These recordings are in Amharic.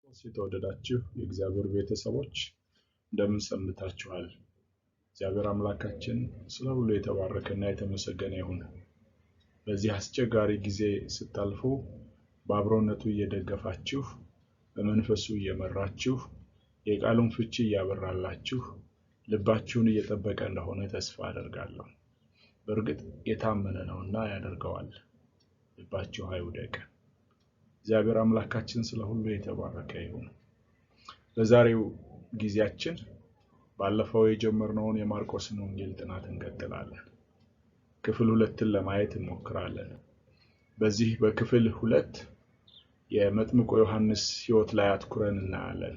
የተወደዳችሁ የእግዚአብሔር ቤተሰቦች እንደምን ሰንብታችኋል? እግዚአብሔር አምላካችን ስለ ሁሉ የተባረከና የተመሰገነ ይሁን። በዚህ አስቸጋሪ ጊዜ ስታልፉ በአብሮነቱ እየደገፋችሁ በመንፈሱ እየመራችሁ የቃሉን ፍቺ እያበራላችሁ ልባችሁን እየጠበቀ እንደሆነ ተስፋ አደርጋለሁ። በእርግጥ የታመነ ነውና ያደርገዋል። ልባችሁ አይውደቅ። እግዚአብሔር አምላካችን ስለ ሁሉ የተባረከ ይሁን። በዛሬው ጊዜያችን ባለፈው የጀመርነውን የማርቆስን ወንጌል ጥናት እንቀጥላለን። ክፍል 2ን ለማየት እንሞክራለን። በዚህ በክፍል 2 የመጥምቁ ዮሐንስ ሕይወት ላይ አትኩረን እናያለን።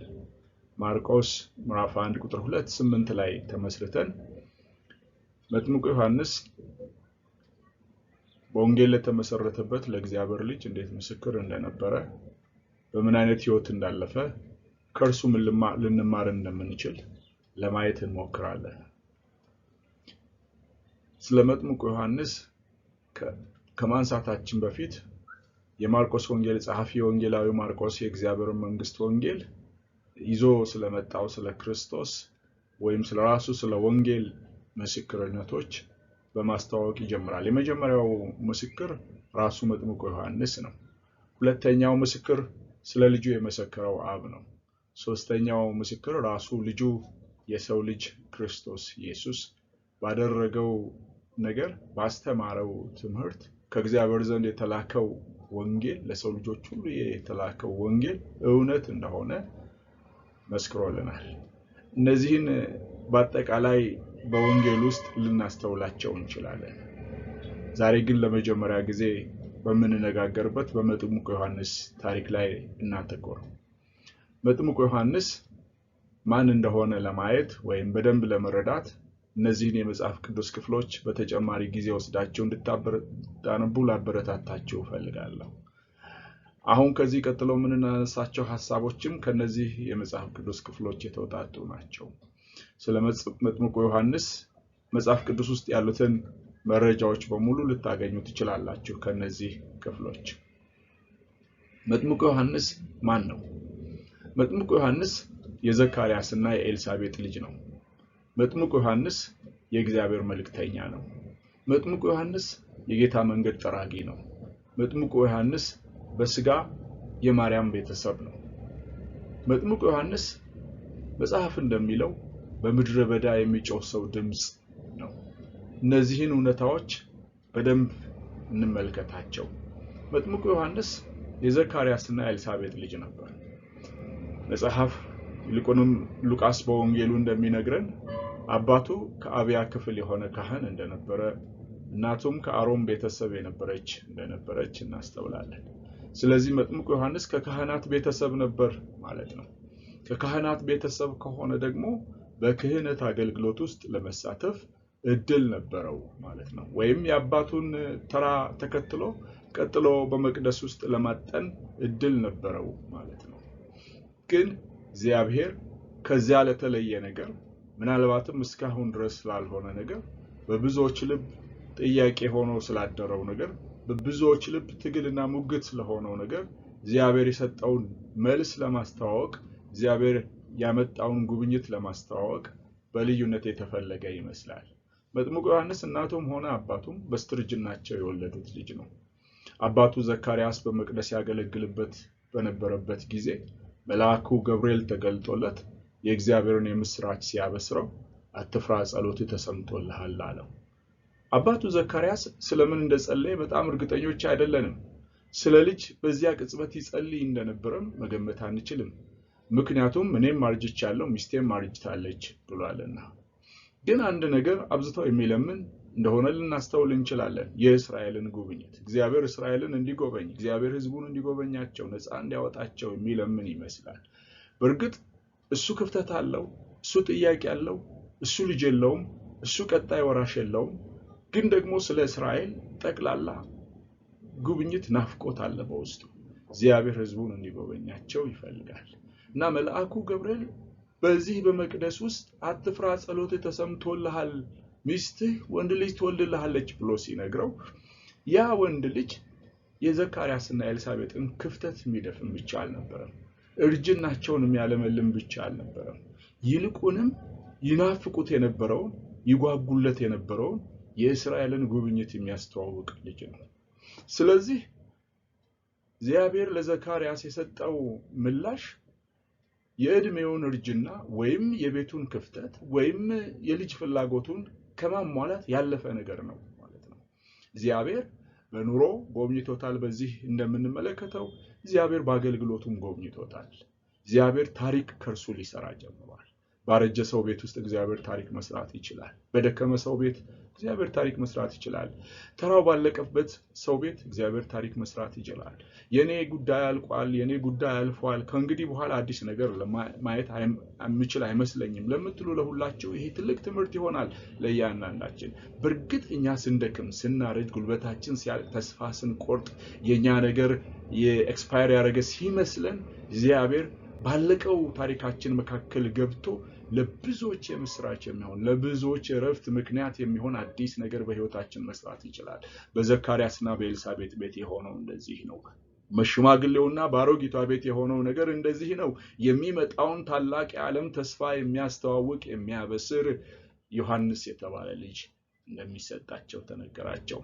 ማርቆስ ምዕራፍ 1 ቁጥር 2:8 ላይ ተመስርተን መጥምቁ ዮሐንስ በወንጌል ለተመሰረተበት ለእግዚአብሔር ልጅ እንዴት ምስክር እንደነበረ በምን አይነት ሕይወት እንዳለፈ ከእርሱ ልንማር እንደምንችል ለማየት እንሞክራለን። ስለ መጥምቁ ዮሐንስ ከማንሳታችን በፊት የማርቆስ ወንጌል ጸሐፊ ወንጌላዊ ማርቆስ የእግዚአብሔር መንግስት ወንጌል ይዞ ስለመጣው ስለ ክርስቶስ ወይም ስለራሱ ስለ ወንጌል ምስክርነቶች በማስተዋወቅ ይጀምራል። የመጀመሪያው ምስክር ራሱ መጥምቁ ዮሐንስ ነው። ሁለተኛው ምስክር ስለ ልጁ የመሰከረው አብ ነው። ሶስተኛው ምስክር ራሱ ልጁ የሰው ልጅ ክርስቶስ ኢየሱስ ባደረገው ነገር ባስተማረው ትምህርት ከእግዚአብሔር ዘንድ የተላከው ወንጌል ለሰው ልጆች ሁሉ የተላከው ወንጌል እውነት እንደሆነ መስክሮልናል። እነዚህን በአጠቃላይ በወንጌል ውስጥ ልናስተውላቸው እንችላለን። ዛሬ ግን ለመጀመሪያ ጊዜ በመነጋገርበት በመጥምቁ ዮሐንስ ታሪክ ላይ እናተኮር። መጥምቁ ዮሐንስ ማን እንደሆነ ለማየት ወይም በደንብ ለመረዳት እነዚህን የመጽሐፍ ቅዱስ ክፍሎች በተጨማሪ ጊዜ ወስዳችሁ እንድታነቡ ላበረታታችሁ እፈልጋለሁ። አሁን ከዚህ ቀጥሎ የምናነሳቸው ሐሳቦችም ከነዚህ የመጽሐፍ ቅዱስ ክፍሎች የተወጣጡ ናቸው። ስለ መጥምቁ ዮሐንስ መጽሐፍ ቅዱስ ውስጥ ያሉትን መረጃዎች በሙሉ ልታገኙ ትችላላችሁ ከነዚህ ክፍሎች። መጥምቁ ዮሐንስ ማን ነው? መጥምቁ ዮሐንስ የዘካርያስና የኤልሳቤጥ ልጅ ነው። መጥምቁ ዮሐንስ የእግዚአብሔር መልእክተኛ ነው። መጥምቁ ዮሐንስ የጌታ መንገድ ጠራጊ ነው። መጥምቁ ዮሐንስ በስጋ የማርያም ቤተሰብ ነው። መጥምቁ ዮሐንስ መጽሐፍ እንደሚለው በምድረ በዳ የሚጮህ ሰው ድምጽ ነው። እነዚህን እውነታዎች በደንብ እንመልከታቸው። መጥምቁ ዮሐንስ የዘካርያስና የኤልሳቤጥ ልጅ ነበር። መጽሐፍ ይልቁንም ሉቃስ በወንጌሉ እንደሚነግረን አባቱ ከአብያ ክፍል የሆነ ካህን እንደነበረ እናቱም ከአሮን ቤተሰብ የነበረች እንደነበረች እናስተውላለን። ስለዚህ መጥምቁ ዮሐንስ ከካህናት ቤተሰብ ነበር ማለት ነው። ከካህናት ቤተሰብ ከሆነ ደግሞ በክህነት አገልግሎት ውስጥ ለመሳተፍ እድል ነበረው ማለት ነው። ወይም የአባቱን ተራ ተከትሎ ቀጥሎ በመቅደስ ውስጥ ለማጠን እድል ነበረው ማለት ነው። ግን እግዚአብሔር ከዚያ ለተለየ ነገር ምናልባትም እስካሁን ድረስ ስላልሆነ ነገር በብዙዎች ልብ ጥያቄ ሆኖ ስላደረው ነገር በብዙዎች ልብ ትግልና ሙግት ስለሆነው ነገር እግዚአብሔር የሰጠውን መልስ ለማስተዋወቅ እግዚአብሔር ያመጣውን ጉብኝት ለማስተዋወቅ በልዩነት የተፈለገ ይመስላል። መጥምቁ ዮሐንስ እናቱም ሆነ አባቱም በስተርጅናቸው የወለዱት ልጅ ነው። አባቱ ዘካርያስ በመቅደስ ያገለግልበት በነበረበት ጊዜ መልአኩ ገብርኤል ተገልጦለት የእግዚአብሔርን የምስራች ሲያበስረው አትፍራ፣ ጸሎትህ ተሰምቶልሃል አለው። አባቱ ዘካርያስ ስለምን እንደጸለየ በጣም እርግጠኞች አይደለንም። ስለ ልጅ በዚያ ቅጽበት ይጸልይ እንደነበረም መገመት አንችልም። ምክንያቱም እኔም አርጅቻለሁ ሚስቴም አርጅታለች ብሏልና። ግን አንድ ነገር አብዝተው የሚለምን እንደሆነ ልናስተውል እንችላለን። የእስራኤልን ጉብኝት እግዚአብሔር እስራኤልን እንዲጎበኝ እግዚአብሔር ሕዝቡን እንዲጎበኛቸው ነፃ እንዲያወጣቸው የሚለምን ይመስላል። በእርግጥ እሱ ክፍተት አለው፣ እሱ ጥያቄ አለው፣ እሱ ልጅ የለውም፣ እሱ ቀጣይ ወራሽ የለውም። ግን ደግሞ ስለ እስራኤል ጠቅላላ ጉብኝት ናፍቆት አለ በውስጡ። እግዚአብሔር ሕዝቡን እንዲጎበኛቸው ይፈልጋል። እና መልአኩ ገብርኤል በዚህ በመቅደስ ውስጥ አትፍራ፣ ጸሎትህ ተሰምቶልሃል፣ ሚስትህ ወንድ ልጅ ትወልድልሃለች ብሎ ሲነግረው ያ ወንድ ልጅ የዘካርያስና ኤልሳቤጥን ክፍተት የሚደፍን ብቻ አልነበረም። እርጅናቸውን የሚያለመልም ብቻ አልነበረም ይልቁንም ይናፍቁት የነበረውን ይጓጉለት የነበረውን የእስራኤልን ጉብኝት የሚያስተዋውቅ ልጅ ነው ስለዚህ እግዚአብሔር ለዘካርያስ የሰጠው ምላሽ የእድሜውን እርጅና ወይም የቤቱን ክፍተት ወይም የልጅ ፍላጎቱን ከማሟላት ያለፈ ነገር ነው ማለት ነው እግዚአብሔር በኑሮ ጎብኝቶታል በዚህ እንደምንመለከተው እግዚአብሔር በአገልግሎቱም ጎብኝቶታል እግዚአብሔር ታሪክ ከርሱ ሊሰራ ጀምሯል ባረጀ ሰው ቤት ውስጥ እግዚአብሔር ታሪክ መስራት ይችላል በደከመ ሰው ቤት እግዚአብሔር ታሪክ መስራት ይችላል ተራው ባለቀበት ሰው ቤት እግዚአብሔር ታሪክ መስራት ይችላል የኔ ጉዳይ አልቋል የኔ ጉዳይ አልፏል ከእንግዲህ በኋላ አዲስ ነገር ለማየት አምችል አይመስለኝም ለምትሉ ለሁላችሁ ይሄ ትልቅ ትምህርት ይሆናል ለያናናችን በርግጥ እኛ ስንደክም ስናረጅ ጉልበታችን ሲያልቅ ተስፋ ስንቆርጥ የኛ ነገር የኤክስፓየር ያረገ ሲመስለን እግዚአብሔር ባለቀው ታሪካችን መካከል ገብቶ ለብዙዎች የምስራች የሚሆን ለብዙዎች ረፍት ምክንያት የሚሆን አዲስ ነገር በህይወታችን መስራት ይችላል በዘካርያስና በኤልሳቤጥ ቤት የሆነው እንደዚህ ነው መሽማግሌውና ባሮጊቷ ቤት የሆነው ነገር እንደዚህ ነው የሚመጣውን ታላቅ የዓለም ተስፋ የሚያስተዋውቅ የሚያበስር ዮሐንስ የተባለ ልጅ እንደሚሰጣቸው ተነገራቸው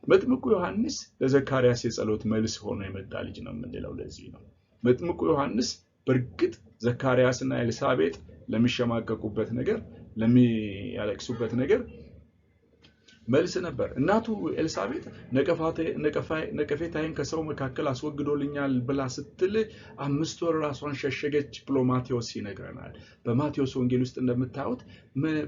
መጥምቁ ዮሐንስ ለዘካርያስ የጸሎት መልስ ሆኖ የመጣ ልጅ ነው የምንለው ለዚህ ነው መጥምቁ ዮሐንስ በርግጥ ዘካርያስና ኤልሳቤጥ ለሚሸማቀቁበት ነገር ለሚያለቅሱበት ነገር መልስ ነበር እናቱ ኤልሳቤጥ ነቀፌታዬን ከሰው መካከል አስወግዶልኛል ብላ ስትል 5 ወር ራሷን ሸሸገች ብሎ ማቴዎስ ይነግረናል በማቴዎስ ወንጌል ውስጥ እንደምታዩት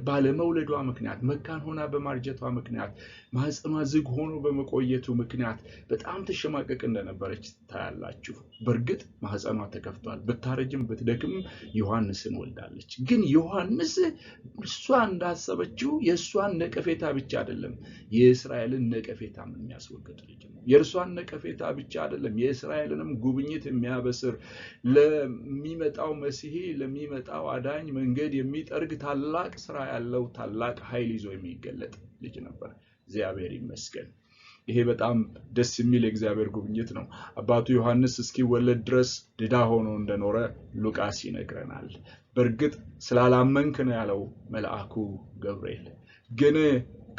ባለመውለዷ ምክንያት መካን ሆና በማርጀቷ ምክንያት ማህፀኗ ዝግ ሆኖ በመቆየቱ ምክንያት በጣም ተሸማቀቅ እንደነበረች ታያላችሁ በርግጥ ማህፀኗ ተከፍቷል በታረጅም በትደክም ዮሐንስን ወልዳለች ግን ዮሐንስ እሷ እንዳሰበችው የሷን ነቀፌታ ብቻ አይደለም የእስራኤልን ነቀፌታ የሚያስወግድ ልጅ ነው የእርሷን ነቀፌታ ብቻ አይደለም የእስራኤልንም ጉብኝት የሚያበስር ለሚመጣው መሲህ ለሚመጣው አዳኝ መንገድ የሚጠርግ ታላቅ ስራ ያለው ታላቅ ኃይል ይዞ የሚገለጥ ልጅ ነበር እግዚአብሔር ይመስገን ይሄ በጣም ደስ የሚል እግዚአብሔር ጉብኝት ነው አባቱ ዮሐንስ እስኪወለድ ድረስ ድዳ ሆኖ እንደኖረ ሉቃስ ይነግረናል በርግጥ ስላላመንክ ነው ያለው መልአኩ ገብርኤል ግን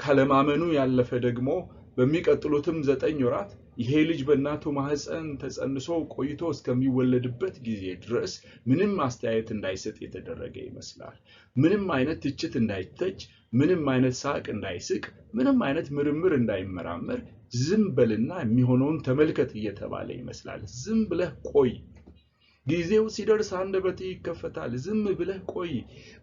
ካለማመኑ ያለፈ ደግሞ በሚቀጥሉትም 9 ወራት ይሄ ልጅ በእናቱ ማህፀን ተጸንሶ ቆይቶ እስከሚወለድበት ጊዜ ድረስ ምንም አስተያየት እንዳይሰጥ የተደረገ ይመስላል ምንም አይነት ትችት እንዳይተች ምንም አይነት ሳቅ እንዳይስቅ ምንም አይነት ምርምር እንዳይመራመር ዝም በልና የሚሆነውን ተመልከት እየተባለ ይመስላል ዝም ብለህ ቆይ ጊዜው ሲደርስ አንደበትህ ይከፈታል ዝም ብለህ ቆይ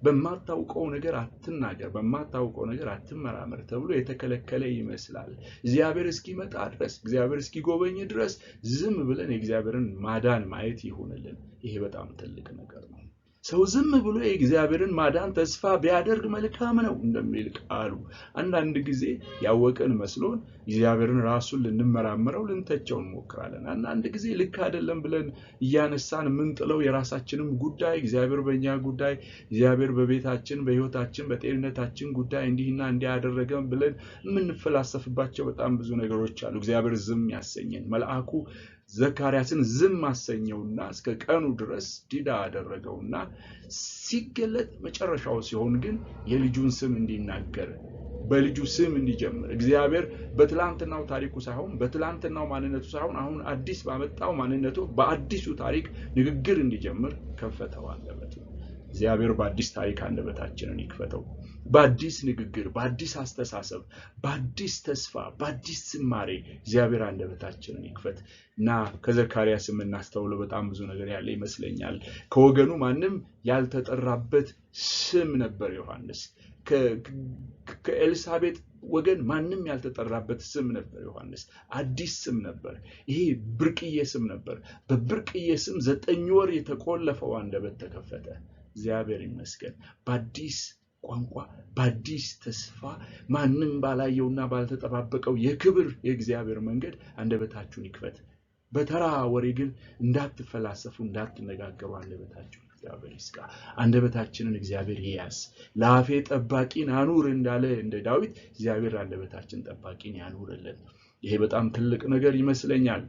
በማታውቀው ነገር አትናገር በማታውቀው ነገር አትመራመር ተብሎ የተከለከለ ይመስላል እግዚአብሔር እስኪመጣ ድረስ እግዚአብሔር እስኪጎበኝ ድረስ ዝም ብለን የእግዚአብሔርን ማዳን ማየት ይሁንልን ይሄ በጣም ትልቅ ነገር ነው ሰው ዝም ብሎ የእግዚአብሔርን ማዳን ተስፋ ቢያደርግ መልካም ነው እንደሚል ቃሉ አንዳንድ ጊዜ ያወቀን መስሎን እግዚአብሔርን ራሱን ልንመራመረው ልንተቸው እንሞክራለን አንዳንድ ጊዜ ልክ አይደለም ብለን ያነሳን ምንጥለው የራሳችንም ጉዳይ እግዚአብሔር በእኛ ጉዳይ እግዚአብሔር በቤታችን በህይወታችን በጤንነታችን ጉዳይ እንዲህና እንዲያደረገን ብለን ምንፈላሰፍባቸው በጣም ብዙ ነገሮች አሉ እግዚአብሔር ዝም ያሰኘን መልአኩ ዘካርያስን ዝም አሰኘውና እስከ ቀኑ ድረስ ዲዳ አደረገውና ሲገለጥ መጨረሻው ሲሆን ግን የልጁን ስም እንዲናገር በልጁ ስም እንዲጀምር እግዚአብሔር በትላንትናው ታሪኩ ሳይሆን በትላንትናው ማንነቱ ሳይሆን አሁን አዲስ ባመጣው ማንነቱ በአዲሱ ታሪክ ንግግር እንዲጀምር ከፈተው አንደበቱ እግዚአብሔር በአዲስ ታሪክ አንደበታችንን ይክፈተው በአዲስ ንግግር በአዲስ አስተሳሰብ በአዲስ ተስፋ በአዲስ ዝማሬ እግዚአብሔር አንደበታችንን ይክፈትና ከዘካርያስ እናስተውለው በጣም ብዙ ነገር ያለ ይመስለኛል ከወገኑ ማንም ያልተጠራበት ስም ነበር ዮሐንስ ከኤልሳቤጥ ወገን ማንም ያልተጠራበት ስም ነበር ዮሐንስ አዲስ ስም ነበር ይሄ ብርቅዬ ስም ነበር በብርቅዬ ስም 9 ወር የተቆለፈው አንደበት ተከፈተ እግዚአብሔር ይመስገን በአዲስ ቋንቋ በአዲስ ተስፋ ማንም ባላየውና ባልተጠባበቀው የክብር የእግዚአብሔር መንገድ አንደበታችሁን ይክፈት በተራ ወሬ ግን እንዳትፈላሰፉ እንዳትነጋገሩ አንደበታችሁን እግዚአብሔር ይስቃ አንደበታችንን እግዚአብሔር ይያዝ ለአፌ ጠባቂን አኑር እንዳለ እንደ ዳዊት እግዚአብሔር አንደበታችን ጠባቂን ያኑርልን ይሄ በጣም ትልቅ ነገር ይመስለኛል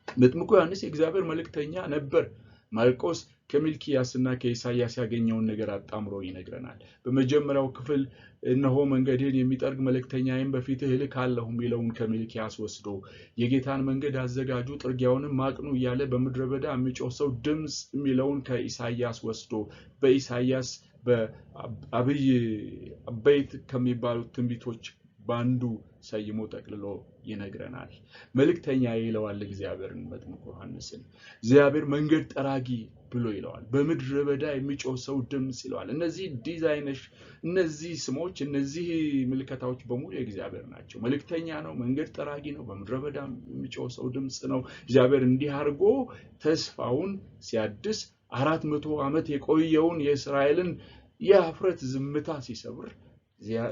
መጥምቁ ዮሐንስ የእግዚአብሔር መልእክተኛ ነበር ማርቆስ ከሚልኪያስና ከኢሳይያስ ያገኘውን ነገር አጣምሮ ይነግረናል። በመጀመሪያው ክፍል እነሆ መንገድህን የሚጠርግ መልእክተኛዬን በፊትህ እልካለሁ የሚለውን ከሚልኪያስ ወስዶ የጌታን መንገድ አዘጋጁ ጥርጊያውንም አቅኑ እያለ በምድረ በዳ የሚጮህ ሰው ድምጽ የሚለውን ከኢሳይያስ ወስዶ በኢሳይያስ በአበይት ከሚባሉት ትንቢቶች ባንዱ ሰይሞ ጠቅልሎ ይነግረናል። መልእክተኛ ይለዋል እግዚአብሔርን መጥምቁ ዮሐንስን። እግዚአብሔር መንገድ ጠራጊ ብሎ ይለዋል። በምድረ በዳ የሚጮህ ሰው ድምጽ ይለዋል። እነዚህ ዲዛይነሽ እነዚህ ስሞች እነዚህ ምልክታዎች በሙሉ የእግዚአብሔር ናቸው። መልእክተኛ ነው፣ መንገድ ጠራጊ ነው፣ በምድረ በዳ የሚጮህ ሰው ድምጽ ነው። እግዚአብሔር እንዲህ አድርጎ ተስፋውን ሲያድስ 400 ዓመት የቆየውን የእስራኤልን የአፍረት ዝምታ ሲሰብር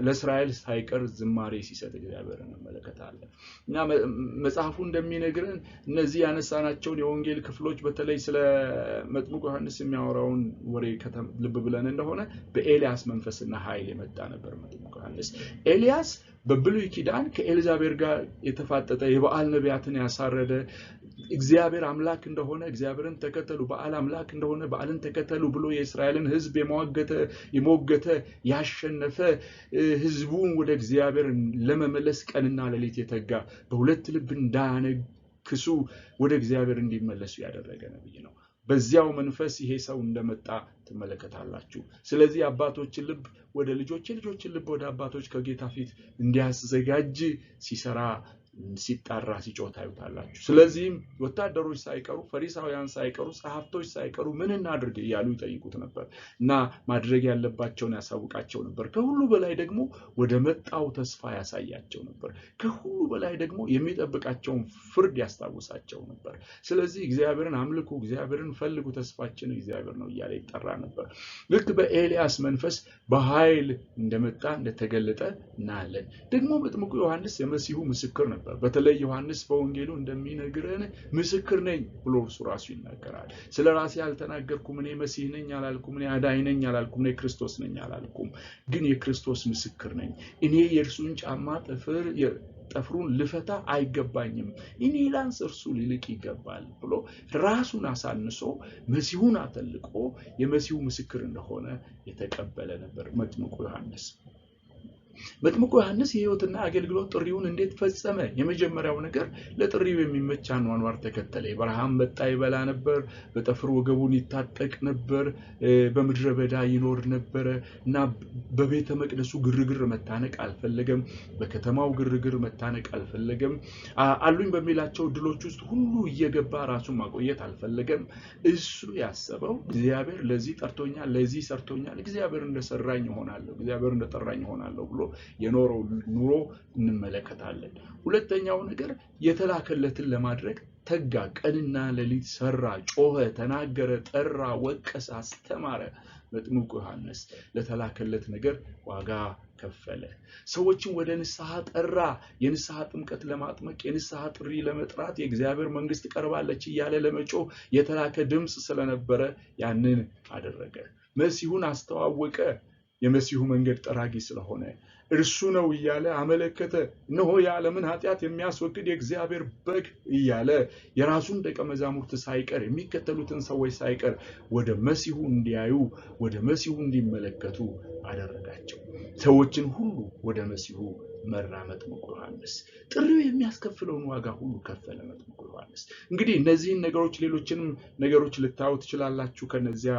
ለእስራኤል ሳይቀር ዝማሬ ሲሰጥ እግዚአብሔርን እንመለከታለን። እና መጽሐፉ እንደሚነግረን እነዚህ ያነሳናቸውን የወንጌል ክፍሎች በተለይ ስለ መጥምቁ ዮሐንስ የሚያወራውን ወሬ ልብ ብለን እንደሆነ በኤልያስ መንፈስና ኃይል የመጣ ነበር መጥምቁ ዮሐንስ። ኤልያስ በብሉይ ኪዳን ከኤልዛቤል ጋር የተፋጠጠ የበዓል ነቢያትን ያሳረደ እግዚአብሔር አምላክ እንደሆነ እግዚአብሔርን ተከተሉ በዓል አምላክ እንደሆነ በዓልን ተከተሉ ብሎ የእስራኤልን ሕዝብ የሞገተ ያሸነፈ ሕዝቡን ወደ እግዚአብሔር ለመመለስ ቀንና ሌሊት የተጋ በሁለት ልብ እንዳያነክሱ ወደ እግዚአብሔር እንዲመለሱ ያደረገ ነብይ ነው። በዚያው መንፈስ ይሄ ሰው እንደመጣ ተመለከታላችሁ። ስለዚህ አባቶችን ልብ ወደ ልጆች ልጆችን ልብ ወደ አባቶች ከጌታ ፊት እንዲያዘጋጅ ሲሰራ ሲጣራ ሲጮህ ታዩታላችሁ። ስለዚህ ወታደሮች ሳይቀሩ ፈሪሳውያን ሳይቀሩ ጸሐፍቶች ሳይቀሩ ምን እናድርግ እያሉ ይጠይቁት ነበር እና ማድረግ ያለባቸውን ያሳውቃቸው ነበር። ከሁሉ በላይ ደግሞ ወደ መጣው ተስፋ ያሳያቸው ነበር። ከሁሉ በላይ ደግሞ የሚጠብቃቸውን ፍርድ ያስታውሳቸው ነበር። ስለዚህ እግዚአብሔርን አምልኩ፣ እግዚአብሔርን ፈልጉ፣ ተስፋችን እግዚአብሔር ነው እያለ ይጠራ ነበር። ልክ በኤልያስ መንፈስ በኃይል እንደመጣ እንደተገለጠ እናያለን። ደግሞ መጥምቁ ዮሐንስ የመሲሁ ምስክር ነበር። በተለይ ዮሐንስ በወንጌሉ እንደሚነግረን ምስክር ነኝ ብሎ እርሱ ራሱ ይናገራል። ስለራሴ አልተናገርኩም፣ እኔ መሲህ ነኝ አላልኩም፣ እኔ አዳኝ ነኝ አላልኩም፣ እኔ ክርስቶስ ነኝ አላልኩም፣ ግን የክርስቶስ ምስክር ነኝ። እኔ የእርሱን ጫማ ጠፍሩን ልፈታ አይገባኝም፣ እኔ ላንስ እርሱ ሊልቅ ይገባል ብሎ ራሱን አሳንሶ መሲሁን አተልቆ የመሲሁ ምስክር እንደሆነ የተቀበለ ነበር መጥምቁ ዮሐንስ። መጥምቁ ዮሐንስ የሕይወትና አገልግሎት ጥሪውን እንዴት ፈጸመ? የመጀመሪያው ነገር ለጥሪው የሚመች አኗኗር ተከተለ። የበረሃም መጣ ይበላ ነበር፣ በጠፍር ወገቡን ይታጠቅ ነበር፣ በምድረ በዳ ይኖር ነበር እና በቤተ መቅደሱ ግርግር መታነቅ አልፈለገም፣ በከተማው ግርግር መታነቅ አልፈለገም። አሉኝ በሚላቸው ድሎች ውስጥ ሁሉ እየገባ ራሱን ማቆየት አልፈለገም። እሱ ያሰበው እግዚአብሔር ለዚህ ጠርቶኛል፣ ለዚህ ሰርቶኛል፣ እግዚአብሔር እንደሰራኝ ሆናለሁ፣ እግዚአብሔር እንደጠራኝ ሆናለሁ ብሎ የኖረው ኑሮ እንመለከታለን። ሁለተኛው ነገር የተላከለትን ለማድረግ ተጋ፣ ቀንና ሌሊት ሰራ፣ ጮኸ፣ ተናገረ፣ ጠራ፣ ወቀሰ፣ አስተማረ። መጥምቁ ዮሐንስ ለተላከለት ነገር ዋጋ ከፈለ። ሰዎችን ወደ ንስሐ ጠራ። የንስሐ ጥምቀት ለማጥመቅ የንስሐ ጥሪ ለመጥራት የእግዚአብሔር መንግስት ቀርባለች እያለ ለመጮህ የተላከ ድምጽ ስለነበረ ያንን አደረገ። መሲሁን አስተዋወቀ። የመሲሁ መንገድ ጠራጊ ስለሆነ እርሱ ነው እያለ አመለከተ። እነሆ የዓለምን ኃጢአት የሚያስወግድ የእግዚአብሔር በግ እያለ የራሱን ደቀ መዛሙርት ሳይቀር የሚከተሉትን ሰዎች ሳይቀር ወደ መሲሁ እንዲያዩ ወደ መሲሁ እንዲመለከቱ አደረጋቸው። ሰዎችን ሁሉ ወደ መሲሁ መራ መጥምቁ ዮሐንስ። ጥሪው የሚያስከፍለውን ዋጋ ሁሉ ከፈለ መጥምቁ ዮሐንስ። እንግዲህ እነዚህን ነገሮች ሌሎችንም ነገሮች ልታዩ ትችላላችሁ ከነዚያ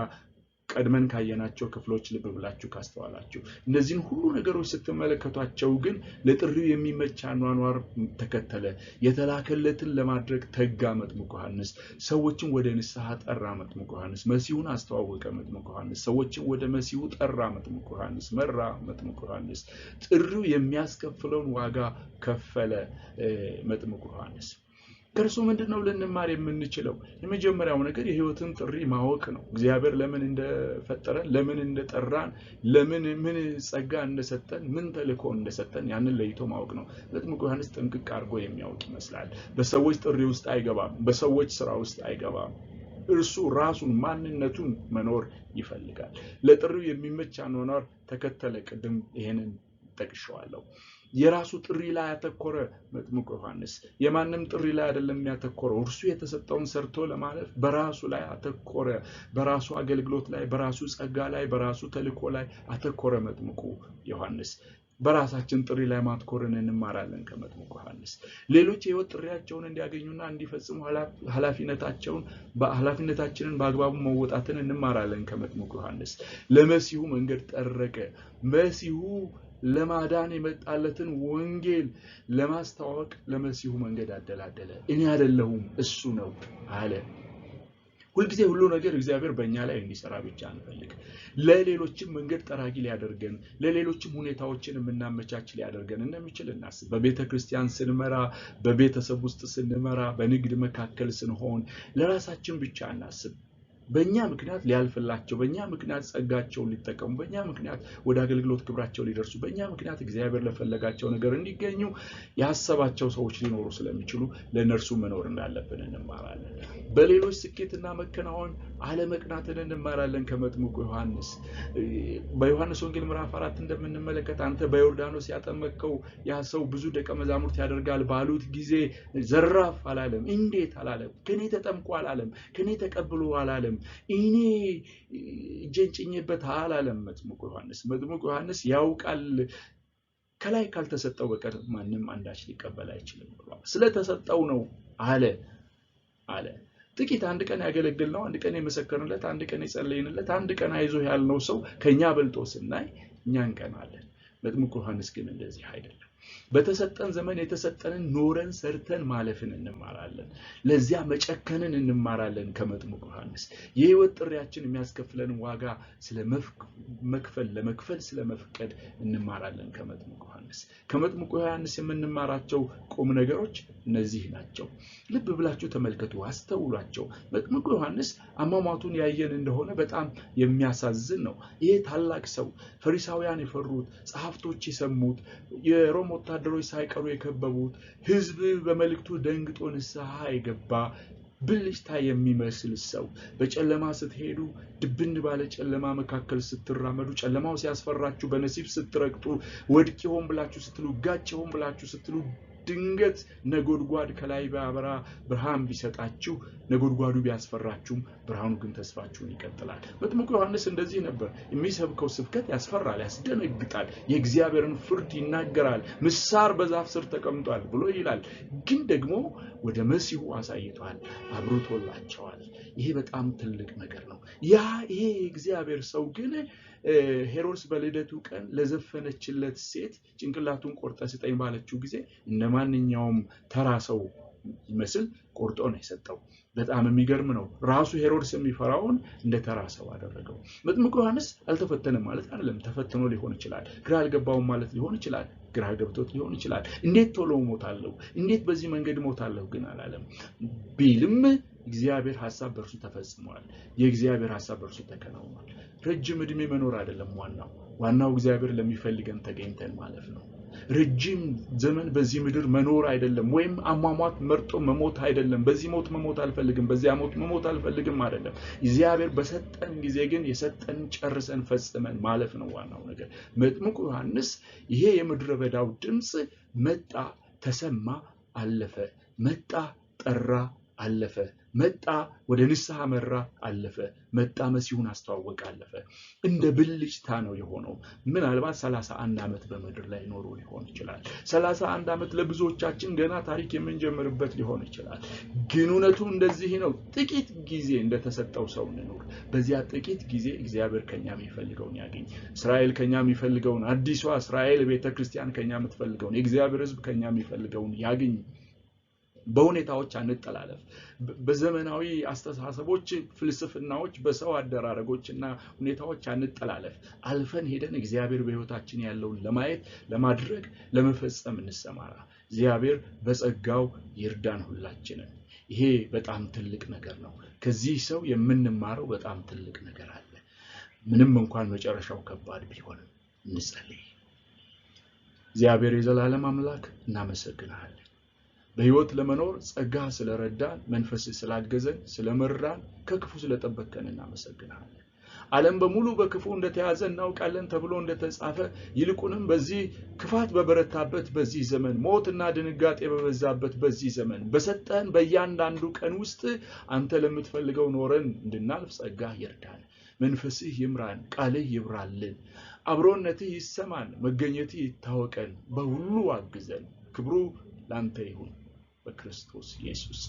ቀድመን ካየናቸው ክፍሎች ልብ ብላችሁ ካስተዋላችሁ እነዚህን ሁሉ ነገሮች ስትመለከቷቸው ግን ለጥሪው የሚመች አኗኗር ተከተለ። የተላከለትን ለማድረግ ተጋ መጥምቁ ዮሐንስ። ሰዎችን ወደ ንስሐ ጠራ መጥምቁ ዮሐንስ። መሲሁን አስተዋወቀ መጥምቁ ዮሐንስ። ሰዎችን ወደ መሲሁ ጠራ መጥምቁ ዮሐንስ። መራ መጥምቁ ዮሐንስ። ጥሪው የሚያስከፍለውን ዋጋ ከፈለ መጥምቁ ዮሐንስ። ከእርሱ ምንድነው ልንማር የምንችለው? የመጀመሪያው ነገር የሕይወትን ጥሪ ማወቅ ነው። እግዚአብሔር ለምን እንደፈጠረን፣ ለምን እንደጠራን፣ ምን ጸጋ እንደሰጠን፣ ምን ተልእኮ እንደሰጠን ያንን ለይቶ ማወቅ ነው። መጥምቁ ዮሐንስ ጥንቅቅ አድርጎ የሚያውቅ ይመስላል። በሰዎች ጥሪ ውስጥ አይገባም፣ በሰዎች ስራ ውስጥ አይገባም። እርሱ ራሱን ማንነቱን መኖር ይፈልጋል። ለጥሪው የሚመች አኗኗር ተከተለ። ቅድም ይሄንን ጠቅሼዋለሁ። የራሱ ጥሪ ላይ ያተኮረ መጥምቁ ዮሐንስ የማንም ጥሪ ላይ አይደለም ያተኮረው እርሱ የተሰጠውን ሰርቶ ለማለፍ በራሱ ላይ አተኮረ በራሱ አገልግሎት ላይ በራሱ ጸጋ ላይ በራሱ ተልእኮ ላይ አተኮረ መጥምቁ ዮሐንስ በራሳችን ጥሪ ላይ ማትኮርን እንማራለን ከመጥምቁ ዮሐንስ ሌሎች የህይወት ጥሪያቸውን እንዲያገኙና እንዲፈጽሙ ኃላፊነታችንን በአግባቡ መወጣትን እንማራለን ከመጥምቁ ዮሐንስ ለመሲሁ መንገድ ጠረቀ መሲሁ ለማዳን የመጣለትን ወንጌል ለማስተዋወቅ ለመሲሁ መንገድ አደላደለ እኔ አይደለሁም እሱ ነው አለ ሁልጊዜ ሁሉ ነገር እግዚአብሔር በእኛ ላይ እንዲሰራ ብቻ አንፈልግ ለሌሎችም መንገድ ጠራጊ ሊያደርገን ለሌሎችም ሁኔታዎችን እናመቻች ሊያደርገን እንደሚችል እናስብ በቤተክርስቲያን ስንመራ በቤተሰብ ውስጥ ስንመራ በንግድ መካከል ስንሆን ለራሳችን ብቻ እናስብ በእኛ ምክንያት ሊያልፍላቸው በእኛ ምክንያት ጸጋቸው ሊጠቀሙ በእኛ ምክንያት ወደ አገልግሎት ክብራቸው ሊደርሱ በእኛ ምክንያት እግዚአብሔር ለፈለጋቸው ነገር እንዲገኙ ያሰባቸው ሰዎች ሊኖሩ ስለሚችሉ ለነርሱ መኖር እንዳለብን እንማራለን በሌሎች ስኬትና መከናወን አለመቅናትን እንማራለን ከመጥምቁ ዮሐንስ በዮሐንስ ወንጌል ምዕራፍ 4 እንደምንመለከት አንተ በዮርዳኖስ ያጠመቀው ያ ሰው ብዙ ደቀ መዛሙርት ያደርጋል ባሉት ጊዜ ዘራፍ አላለም እንዴት አላለም ከኔ ተጠምቆ አላለም ከኔ ተቀብሎ አላለም እኔ ጀንጭኝበት አላለም መጥምቁ ዮሐንስ ያውቃል ከላይ ካልተሰጠው በቀር ማንንም አንዳች ሊቀበል አይችልም ስለተሰጠው ነው አለ ጥቂት አንድ ቀን ያገለግል ነው አንድ ቀን የመሰከርንለት አንድ ቀን የጸለይንለት አንድ ቀን አይዞ ያልነው ሰው ከኛ በልጦ ስናይ እኛን ቀናለን መጥምቁ ዮሐንስ ግን እንደዚህ አይደለም በተሰጠን ዘመን የተሰጠንን ኖረን ሰርተን ማለፍን እንማራለን ለዚያ መጨከንን እንማራለን ከመጥምቁ ዮሐንስ የህይወት ጥሪያችን የሚያስከፍለን ዋጋ ለመክፈል ስለመፍቀድ እንማራለን ከመጥምቁ ዮሐንስ የምንማራቸው ቁም ነገሮች እነዚህ ናቸው ልብ ብላችሁ ተመልከቱ አስተውሏቸው መጥምቁ ዮሐንስ አሟሟቱን ያየን እንደሆነ በጣም የሚያሳዝን ነው ይሄ ታላቅ ሰው ፈሪሳውያን የፈሩት ጸሐፍቶች የሰሙት የሮም ወታደሮች ሳይቀሩ የከበቡት ህዝብ በመልእክቱ ደንግጦ ንስሐ የገባ ብልጭታ የሚመስል ሰው በጨለማ ስትሄዱ ድብን ባለ ጨለማ መካከል ስትራመዱ ጨለማው ሲያስፈራችሁ በነሲብ ስትረግጡ ወድቂሆን ብላችሁ ስትሉ ጋጭሆን ብላችሁ ስትሉ ድንገት ነጎድጓድ ከላይ ባበራ ብርሃን ቢሰጣችሁ ነጎድጓዱ ቢያስፈራችሁም ብርሃኑ ግን ተስፋችሁን ይቀጥላል መጥምቁ ዮሐንስ እንደዚህ ነበር የሚሰብከው ስብከት ያስፈራል ያስደነግጣል የእግዚአብሔርን ፍርድ ይናገራል ምሳር በዛፍ ስር ተቀምጧል ብሎ ይላል ግን ደግሞ ወደ መሲሁ አሳይቷል አብሮቶላቸዋል ይሄ በጣም ትልቅ ነገር ነው ይሄ እግዚአብሔር ሰው ግን ሄሮድስ በልደቱ ቀን ለዘፈነችለት ሴት ጭንቅላቱን ቆርጠ ስጠኝ ባለችው ጊዜ እንደማንኛውም ተራ ሰው ይመስል ቆርጦ ነው የሰጠው በጣም የሚገርም ነው ራሱ ሄሮድስ የሚፈራውን እንደ ተራ ሰው አደረገው መጥምቁ ዮሐንስ አልተፈተነም ማለት አይደለም ተፈትኖ ሊሆን ይችላል ግራ አልገባውም ማለት ሊሆን ይችላል ግራ ገብቶት ሊሆን ይችላል እንዴት ቶሎ ሞታለሁ እንዴት በዚህ መንገድ ሞታለሁ ግን አላለም ቢልም እግዚአብሔር ሐሳብ በርሱ ተፈጽሟል የእግዚአብሔር ሐሳብ በርሱ ተከናውኗል ረጅም እድሜ መኖር አይደለም ዋናው እግዚአብሔር ለሚፈልገን ተገኝተን ማለፍ ነው ረጅም ዘመን በዚህ ምድር መኖር አይደለም ወይም አሟሟት መርጦ መሞት አይደለም በዚህ ሞት መሞት አልፈልግም በዚያ ሞት መሞት አልፈልግም አይደለም እግዚአብሔር በሰጠን ጊዜ ግን የሰጠን ጨርሰን ፈጽመን ማለፍ ነው ዋናው ነገር መጥምቁ ዮሐንስ ይሄ የምድረ በዳው ድምጽ መጣ ተሰማ አለፈ መጣ ጠራ አለፈ መጣ ወደ ንስሐ መራ አለፈ መጣ መሲሁን አስተዋወቀ አለፈ እንደ ብልጭታ ነው የሆነው ምናልባት 31 አመት በመድር ላይ ኖሮ ሊሆን ይችላል 31 አመት ለብዙዎቻችን ገና ታሪክ የምንጀምርበት ሊሆን ይችላል ግን እውነቱ እንደዚህ ነው ጥቂት ጊዜ እንደተሰጠው ሰው እንኖር በዚያ ጥቂት ጊዜ እግዚአብሔር ከኛ የሚፈልገውን ያገኝ እስራኤል ከኛ የሚፈልገውን አዲሷ እስራኤል ቤተክርስቲያን ከኛ የምትፈልገውን የእግዚአብሔር ሕዝብ ከኛ የሚፈልገውን ያገኝ በሁኔታዎች አንጠላለፍ በዘመናዊ አስተሳሰቦች ፍልስፍናዎች በሰው አደራረጎችና ሁኔታዎች አንጠላለፍ አልፈን ሄደን እግዚአብሔር በህይወታችን ያለውን ለማየት ለማድረግ ለመፈጸም እንሰማራ እግዚአብሔር በጸጋው ይርዳን ሁላችንን ይሄ በጣም ትልቅ ነገር ነው ከዚህ ሰው የምንማረው በጣም ትልቅ ነገር አለ ምንም እንኳን መጨረሻው ከባድ ቢሆንም እንጸልይ እግዚአብሔር የዘላለም አምላክ እናመሰግናለን በህይወት ለመኖር ጸጋ ስለረዳን መንፈስ ስላገዘን ስለመራን ከክፉ ስለጠበቀን እናመሰግናለን ዓለም በሙሉ በክፉ እንደተያዘ እናውቃለን ተብሎ እንደተጻፈ ይልቁንም በዚህ ክፋት በበረታበት በዚህ ዘመን ሞትና ድንጋጤ በበዛበት በዚህ ዘመን በሰጠን በእያንዳንዱ ቀን ውስጥ አንተ ለምትፈልገው ኖረን እንድናልፍ ጸጋ ይርዳን። መንፈስህ ይምራን፣ ቃልህ ይብራልን፣ አብሮነትህ ይሰማን፣ መገኘትህ ይታወቀን፣ በሁሉ አግዘን። ክብሩ ላንተ ይሁን በክርስቶስ ኢየሱስ።